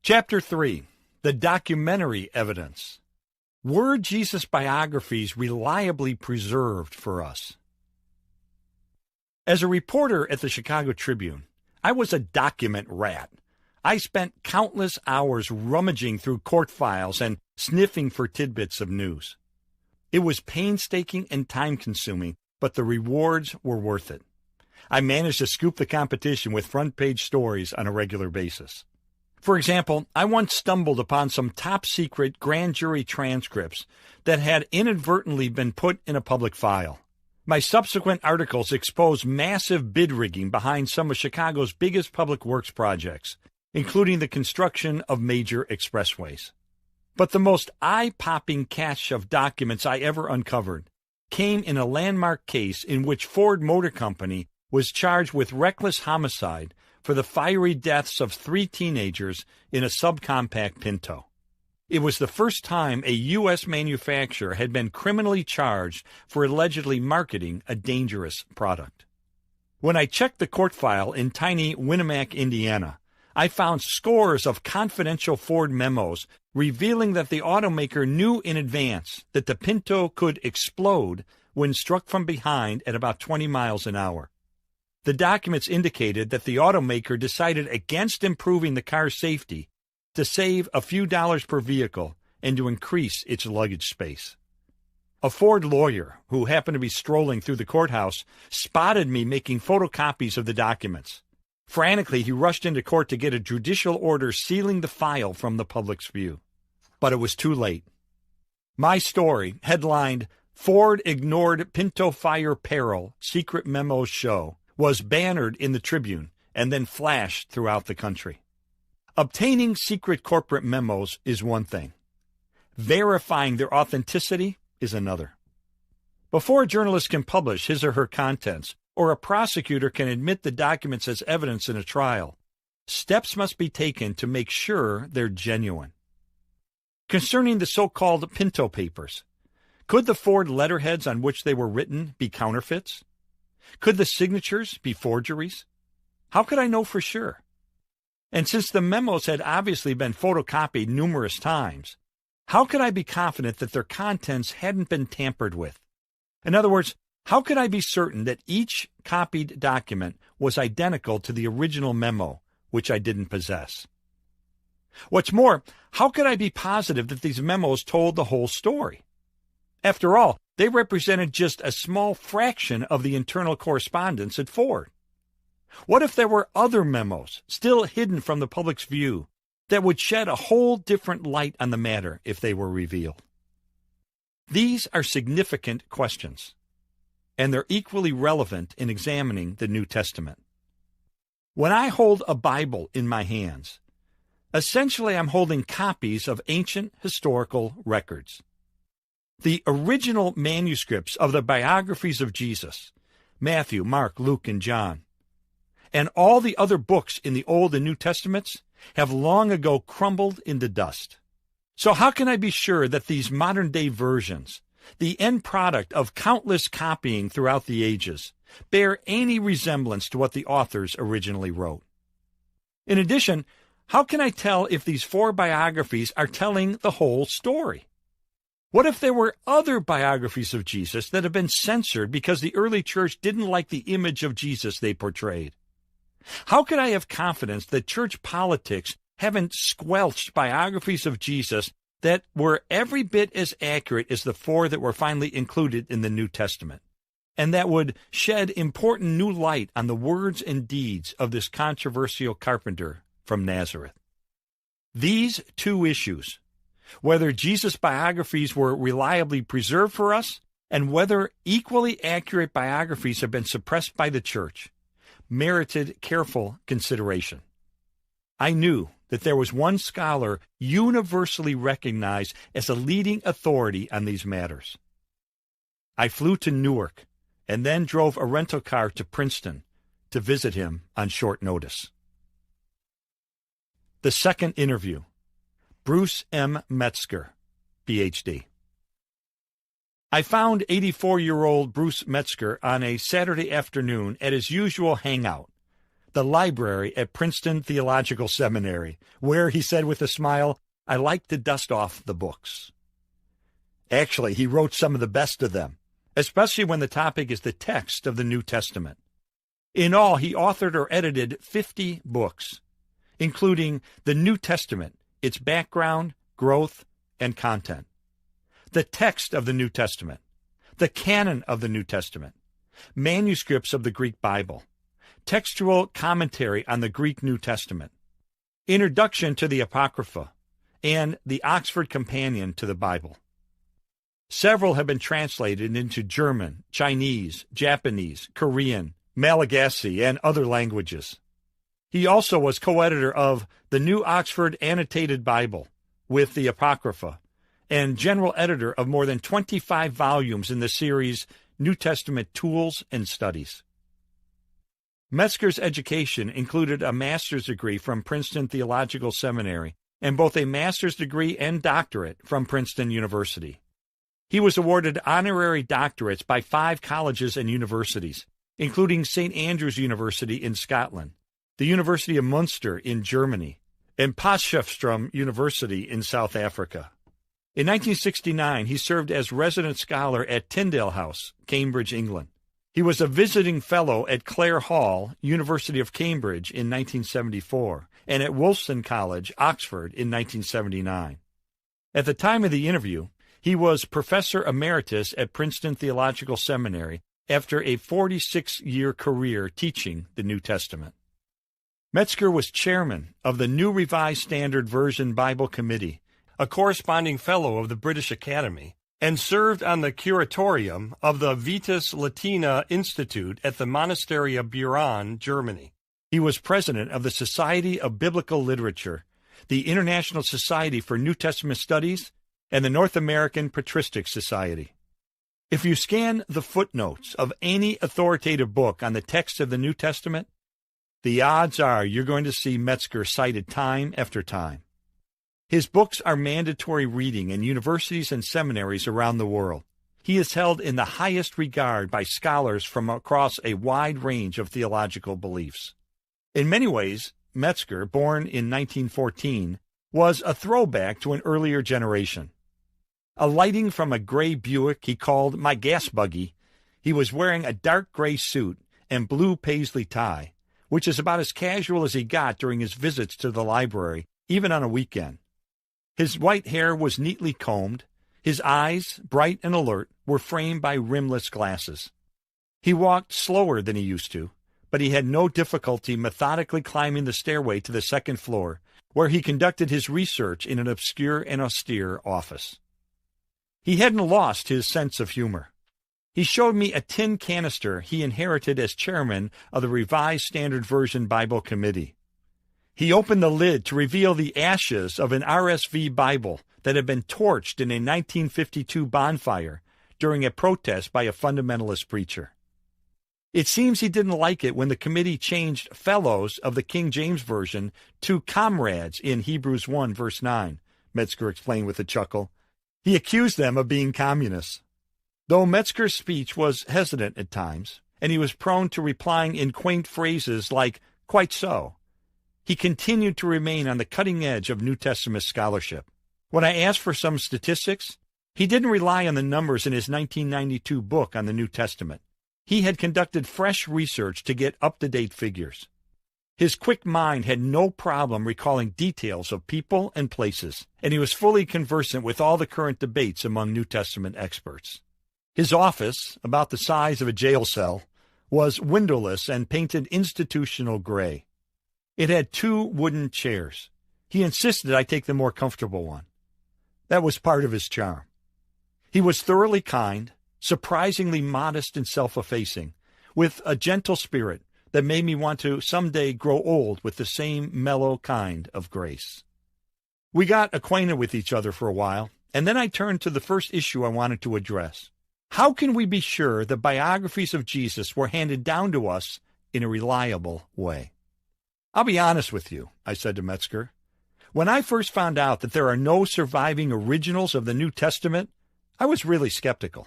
Chapter 3. The Documentary Evidence. Were Jesus' biographies reliably preserved for us? As a reporter at the Chicago Tribune, I was a document rat. I spent countless hours rummaging through court files and sniffing for tidbits of news. It was painstaking and time-consuming, but the rewards were worth it. I managed to scoop the competition with front-page stories on a regular basis. For example, I once stumbled upon some top-secret grand jury transcripts that had inadvertently been put in a public file. My subsequent articles exposed massive bid rigging behind some of Chicago's biggest public works projects, including the construction of major expressways. But the most eye-popping cache of documents I ever uncovered came in a landmark case in which Ford Motor Company was charged with reckless homicide for the fiery deaths of 3 teenagers in a subcompact Pinto. It was the first time a U.S. manufacturer had been criminally charged for allegedly marketing a dangerous product. When I checked the court file in tiny Winnemac, Indiana, I found scores of confidential Ford memos revealing that the automaker knew in advance that the Pinto could explode when struck from behind at about 20 miles an hour. The documents indicated that the automaker decided against improving the car's safety to save a few dollars per vehicle and to increase its luggage space. A Ford lawyer who happened to be strolling through the courthouse spotted me making photocopies of the documents. Frantically, he rushed into court to get a judicial order sealing the file from the public's view. But it was too late. My story, headlined, "Ford Ignored Pinto Fire Peril, Secret Memos Show," was bannered in the Tribune and then flashed throughout the country. Obtaining secret corporate memos is one thing. Verifying their authenticity is another. Before a journalist can publish his or her contents, or a prosecutor can admit the documents as evidence in a trial, steps must be taken to make sure they're genuine. Concerning the so-called Pinto Papers, could the Ford letterheads on which they were written be counterfeits? Could the signatures be forgeries? How could I know for sure? And since the memos had obviously been photocopied numerous times, how could I be confident that their contents hadn't been tampered with? In other words, how could I be certain that each copied document was identical to the original memo, which I didn't possess? What's more, how could I be positive that these memos told the whole story? After all, they represented just a small fraction of the internal correspondence at Ford. What if there were other memos, still hidden from the public's view, that would shed a whole different light on the matter if they were revealed? These are significant questions, and they're equally relevant in examining the New Testament. When I hold a Bible in my hands, essentially I'm holding copies of ancient historical records. The original manuscripts of the biographies of Jesus, Matthew, Mark, Luke, and John, and all the other books in the Old and New Testaments have long ago crumbled into dust. So how can I be sure that these modern-day versions, the end product of countless copying throughout the ages, bear any resemblance to what the authors originally wrote? In addition, how can I tell if these 4 biographies are telling the whole story? What if there were other biographies of Jesus that have been censored because the early church didn't like the image of Jesus they portrayed? How could I have confidence that church politics haven't squelched biographies of Jesus that were every bit as accurate as the 4 that were finally included in the New Testament, and that would shed important new light on the words and deeds of this controversial carpenter from Nazareth? These 2 issues, whether Jesus' biographies were reliably preserved for us and whether equally accurate biographies have been suppressed by the church, merited careful consideration. I knew that there was one scholar universally recognized as a leading authority on these matters. I flew to Newark and then drove a rental car to Princeton to visit him on short notice. The second interview. Bruce M. Metzger, Ph.D. I found 84-year-old Bruce Metzger on a Saturday afternoon at his usual hangout, the library at Princeton Theological Seminary, where, he said with a smile, I like to dust off the books. Actually, he wrote some of the best of them, especially when the topic is the text of the New Testament. In all, he authored or edited 50 books, including the New Testament, its background, growth, and content, the text of the New Testament, the canon of the New Testament, manuscripts of the Greek Bible, textual commentary on the Greek New Testament, introduction to the Apocrypha, and the Oxford Companion to the Bible. Several have been translated into German, Chinese, Japanese, Korean, Malagasy, and other languages. He also was co-editor of the New Oxford Annotated Bible with the Apocrypha, and general editor of more than 25 volumes in the series New Testament Tools and Studies. Metzger's education included a master's degree from Princeton Theological Seminary and both a master's degree and doctorate from Princeton University. He was awarded honorary doctorates by 5 colleges and universities, including St. Andrews University in Scotland, the University of Munster in Germany, and Potchefstroom University in South Africa. In 1969, he served as resident scholar at Tyndale House, Cambridge, England. He was a visiting fellow at Clare Hall, University of Cambridge in 1974, and at Wolfson College, Oxford in 1979. At the time of the interview, he was professor emeritus at Princeton Theological Seminary after a 46-year career teaching the New Testament. Metzger was chairman of the New Revised Standard Version Bible Committee, a corresponding fellow of the British Academy, and served on the curatorium of the Vitas Latina Institute at the Monastery of Buran, Germany. He was president of the Society of Biblical Literature, the International Society for New Testament Studies, and the North American Patristic Society. If you scan the footnotes of any authoritative book on the text of the New Testament, the odds are you're going to see Metzger cited time after time. His books are mandatory reading in universities and seminaries around the world. He is held in the highest regard by scholars from across a wide range of theological beliefs. In many ways, Metzger, born in 1914, was a throwback to an earlier generation. Alighting from a gray Buick he called my gas buggy, he was wearing a dark gray suit and blue paisley tie, which is about as casual as he got during his visits to the library, even on a weekend. His white hair was neatly combed. His eyes, bright and alert, were framed by rimless glasses. He walked slower than he used to, but he had no difficulty methodically climbing the stairway to the second floor, where he conducted his research in an obscure and austere office. He hadn't lost his sense of humor. He showed me a tin canister he inherited as chairman of the Revised Standard Version Bible Committee. He opened the lid to reveal the ashes of an RSV Bible that had been torched in a 1952 bonfire during a protest by a fundamentalist preacher. It seems he didn't like it when the committee changed fellows of the King James Version to comrades in Hebrews 1, verse 9, Metzger explained with a chuckle. He accused them of being communists. Though Metzger's speech was hesitant at times, and he was prone to replying in quaint phrases like, quite so, he continued to remain on the cutting edge of New Testament scholarship. When I asked for some statistics, he didn't rely on the numbers in his 1992 book on the New Testament. He had conducted fresh research to get up-to-date figures. His quick mind had no problem recalling details of people and places, and he was fully conversant with all the current debates among New Testament experts. His office, about the size of a jail cell, was windowless and painted institutional gray. It had 2 wooden chairs. He insisted I take the more comfortable one. That was part of his charm. He was thoroughly kind, surprisingly modest and self-effacing, with a gentle spirit that made me want to someday grow old with the same mellow kind of grace. We got acquainted with each other for a while, and then I turned to the first issue I wanted to address. How can we be sure the biographies of Jesus were handed down to us in a reliable way? I'll be honest with you, I said to Metzger. When I first found out that there are no surviving originals of the New Testament, I was really skeptical.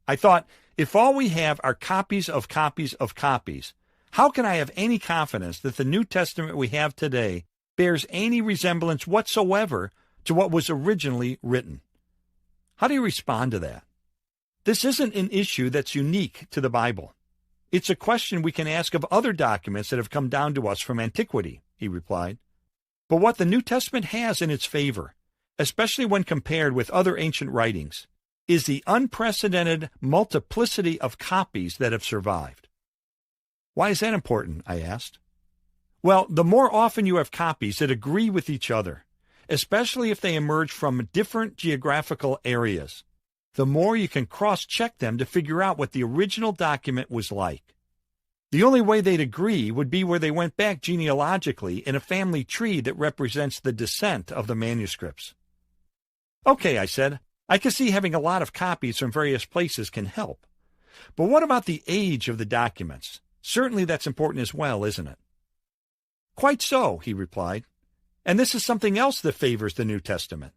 I thought, if all we have are copies of copies of copies, How can I have any confidence that the New Testament we have today bears any resemblance whatsoever to what was originally written? How do you respond to that? This isn't an issue that's unique to the Bible. It's a question we can ask of other documents that have come down to us from antiquity, he replied. But what the New Testament has in its favor, especially when compared with other ancient writings, is the unprecedented multiplicity of copies that have survived. Why is that important? I asked. Well, the more often you have copies that agree with each other, especially if they emerge from different geographical areas, the more you can cross-check them to figure out what the original document was like. The only way they'd agree would be where they went back genealogically in a family tree that represents the descent of the manuscripts. Okay, I said, I can see having a lot of copies from various places can help. But what about the age of the documents? Certainly that's important as well, isn't it? Quite so, he replied. And this is something else that favors the New Testament.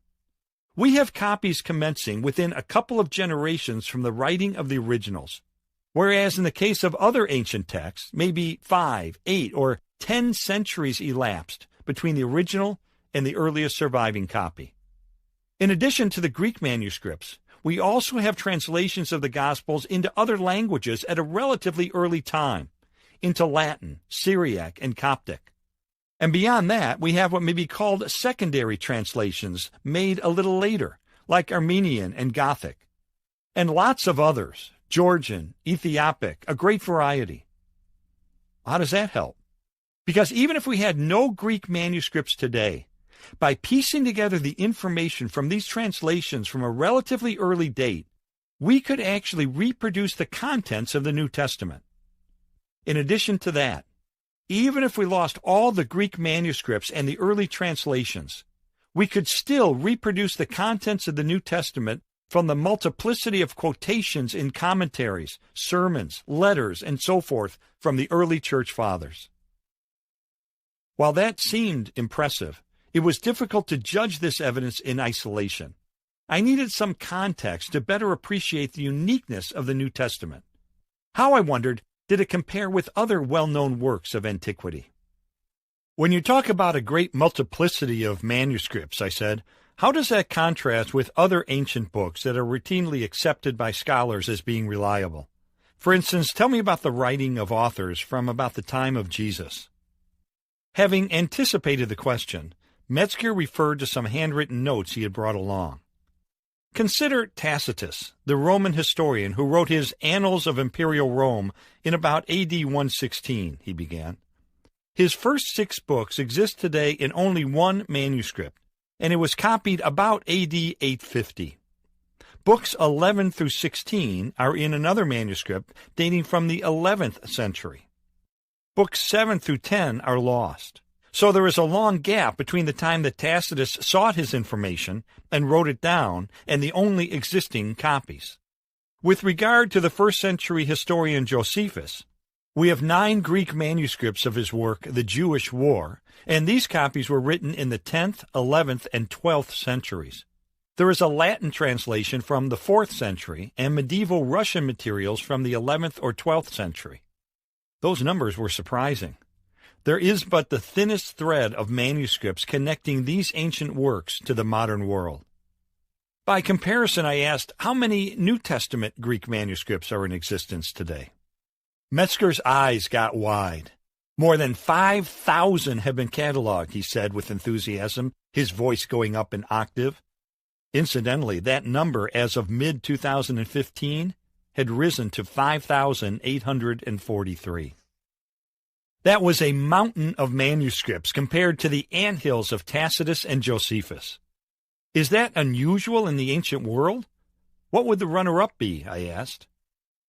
We have copies commencing within a couple of generations from the writing of the originals, whereas in the case of other ancient texts, maybe 5, 8, or 10 centuries elapsed between the original and the earliest surviving copy. In addition to the Greek manuscripts, we also have translations of the Gospels into other languages at a relatively early time, into Latin, Syriac, and Coptic. And beyond that, we have what may be called secondary translations made a little later, like Armenian and Gothic, and lots of others, Georgian, Ethiopic, a great variety. How does that help? Because even if we had no Greek manuscripts today, by piecing together the information from these translations from a relatively early date, we could actually reproduce the contents of the New Testament. In addition to that, even if we lost all the Greek manuscripts and the early translations, we could still reproduce the contents of the New Testament from the multiplicity of quotations in commentaries, sermons, letters, and so forth from the early church fathers. While that seemed impressive, it was difficult to judge this evidence in isolation. I needed some context to better appreciate the uniqueness of the New Testament. How, I wondered, did it compare with other well-known works of antiquity? When you talk about a great multiplicity of manuscripts, I said, how does that contrast with other ancient books that are routinely accepted by scholars as being reliable? For instance, tell me about the writing of authors from about the time of Jesus. Having anticipated the question, Metzger referred to some handwritten notes he had brought along. Consider Tacitus, the Roman historian who wrote his Annals of Imperial Rome in about AD 116, he began. His first 6 books exist today in only one manuscript, and it was copied about AD 850. Books 11 through 16 are in another manuscript dating from the 11th century. Books 7 through 10 are lost. So there is a long gap between the time that Tacitus sought his information and wrote it down and the only existing copies. With regard to the first-century historian Josephus, we have 9 Greek manuscripts of his work, The Jewish War, and these copies were written in the 10th, 11th, and 12th centuries. There is a Latin translation from the 4th century and medieval Russian materials from the 11th or 12th century. Those numbers were surprising. There is but the thinnest thread of manuscripts connecting these ancient works to the modern world. By comparison, I asked, how many New Testament Greek manuscripts are in existence today? Metzger's eyes got wide. More than 5,000 have been cataloged, he said with enthusiasm, his voice going up an octave. Incidentally, that number as of mid-2015 had risen to 5,843. That was a mountain of manuscripts compared to the anthills of Tacitus and Josephus. Is that unusual in the ancient world? What would the runner-up be, I asked.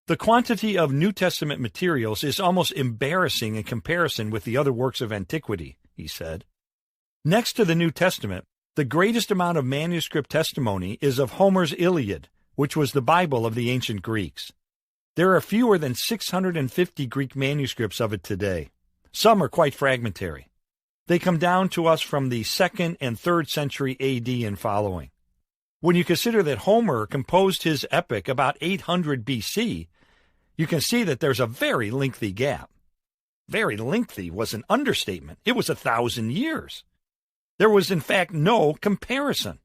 The quantity of New Testament materials is almost embarrassing in comparison with the other works of antiquity, he said. Next to the New Testament, the greatest amount of manuscript testimony is of Homer's Iliad, which was the Bible of the ancient Greeks. There are fewer than 650 Greek manuscripts of it today. Some are quite fragmentary. They come down to us from the 2nd and 3rd century AD and following. When you consider that Homer composed his epic about 800 BC, you can see that there's a very lengthy gap. Very lengthy was an understatement. It was 1,000 years. There was, in fact, no comparison.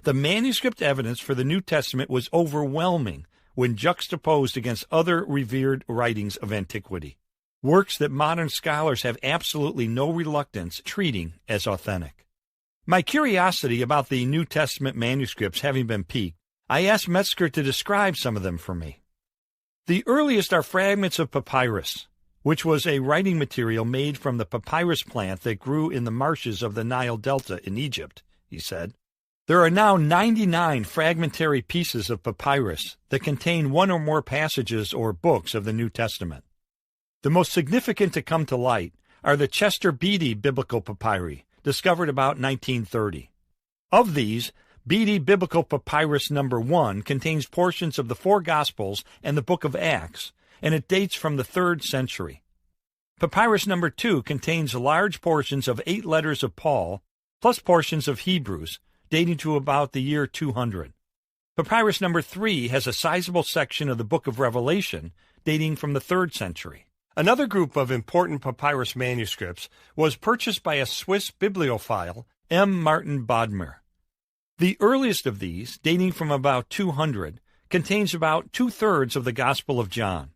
The manuscript evidence for the New Testament was overwhelming when juxtaposed against other revered writings of antiquity, works that modern scholars have absolutely no reluctance treating as authentic. My curiosity about the New Testament manuscripts having been piqued, I asked Metzger to describe some of them for me. The earliest are fragments of papyrus, which was a writing material made from the papyrus plant that grew in the marshes of the Nile Delta in Egypt, he said. There are now 99 fragmentary pieces of papyrus that contain one or more passages or books of the New Testament. The most significant to come to light are the Chester Beatty Biblical Papyri, discovered about 1930. Of these, Beatty Biblical Papyrus No. 1 contains portions of the four Gospels and the book of Acts, and it dates from the 3rd century. Papyrus No. 2 contains large portions of 8 letters of Paul, plus portions of Hebrews, dating to about the year 200. Papyrus No. 3 has a sizable section of the book of Revelation, dating from the 3rd century. Another group of important papyrus manuscripts was purchased by a Swiss bibliophile, M. Martin Bodmer. The earliest of these, dating from about 200, contains about 2/3 of the Gospel of John.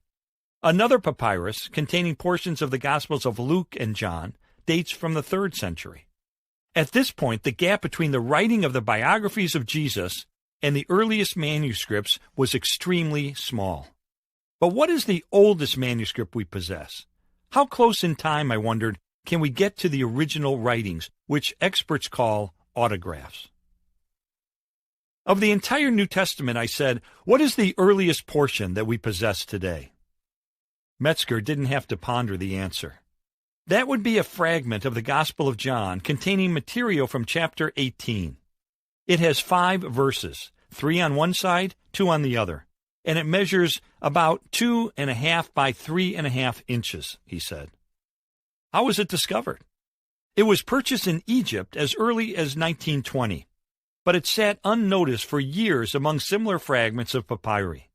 Another papyrus, containing portions of the Gospels of Luke and John, dates from the 3rd century. At this point, the gap between the writing of the biographies of Jesus and the earliest manuscripts was extremely small. But what is the oldest manuscript we possess? How close in time, I wondered, can we get to the original writings, which experts call autographs? Of the entire New Testament, I said, what is the earliest portion that we possess today? Metzger didn't have to ponder the answer. That would be a fragment of the Gospel of John containing material from chapter 18. It has 5 verses, 3 on one side, 2 on the other, and it measures about 2.5 by 3.5 inches, he said. How was it discovered? It was purchased in Egypt as early as 1920, but it sat unnoticed for years among similar fragments of papyri.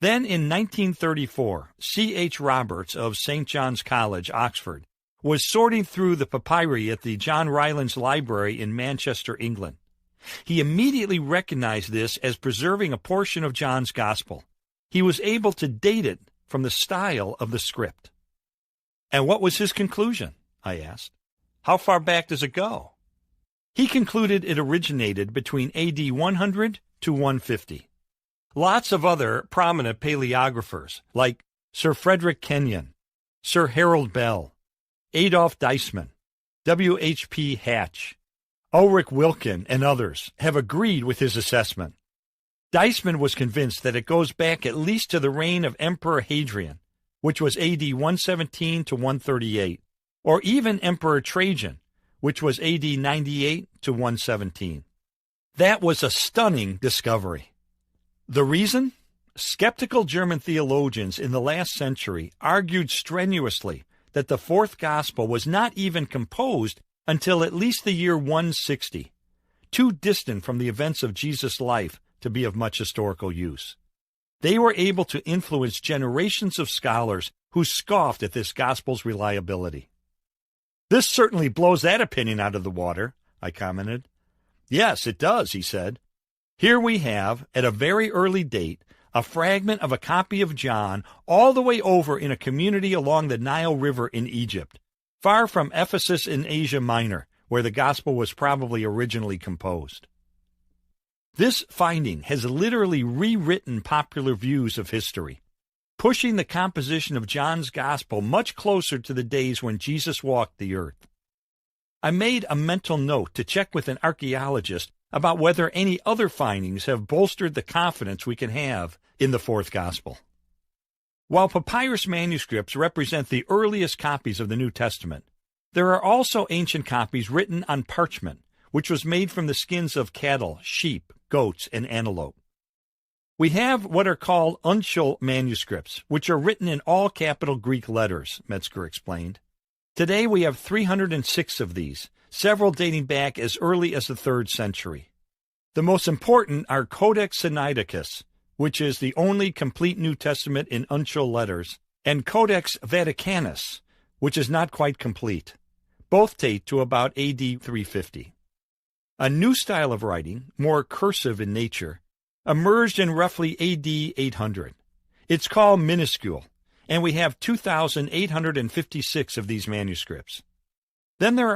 Then in 1934, C.H. Roberts of St. John's College, Oxford, was sorting through the papyri at the John Rylands Library in Manchester, England. He immediately recognized this as preserving a portion of John's Gospel. He was able to date it from the style of the script. And what was his conclusion? I asked. How far back does it go? He concluded it originated between AD 100 to 150. Lots of other prominent paleographers, like Sir Frederick Kenyon, Sir Harold Bell, Adolf Deisman, W.H.P. Hatch, Ulrich Wilken, and others have agreed with his assessment. Deisman was convinced that it goes back at least to the reign of Emperor Hadrian, which was AD 117 to 138, or even Emperor Trajan, which was AD 98 to 117. That was a stunning discovery. The reason? Skeptical German theologians in the last century argued strenuously that the 4th Gospel was not even composed until at least the year 160, too distant from the events of Jesus' life to be of much historical use. They were able to influence generations of scholars who scoffed at this Gospel's reliability. This certainly blows that opinion out of the water, I commented. Yes, it does, he said. Here we have, at a very early date, a fragment of a copy of John all the way over in a community along the Nile River in Egypt, far from Ephesus in Asia Minor, where the Gospel was probably originally composed. This finding has literally rewritten popular views of history, pushing the composition of John's Gospel much closer to the days when Jesus walked the earth. I made a mental note to check with an archaeologist about whether any other findings have bolstered the confidence we can have in the 4th Gospel. While papyrus manuscripts represent the earliest copies of the New Testament, there are also ancient copies written on parchment, which was made from the skins of cattle, sheep, goats, and antelope. We have what are called uncial manuscripts, which are written in all capital Greek letters, Metzger explained. Today we have 306 of these, several dating back as early as the 3rd century. The most important are Codex Sinaiticus, which is the only complete New Testament in uncial letters, and Codex Vaticanus, which is not quite complete. Both date to about AD 350. A new style of writing, more cursive in nature, emerged in roughly AD 800. It's called minuscule, and we have 2,856 of these manuscripts. Then there are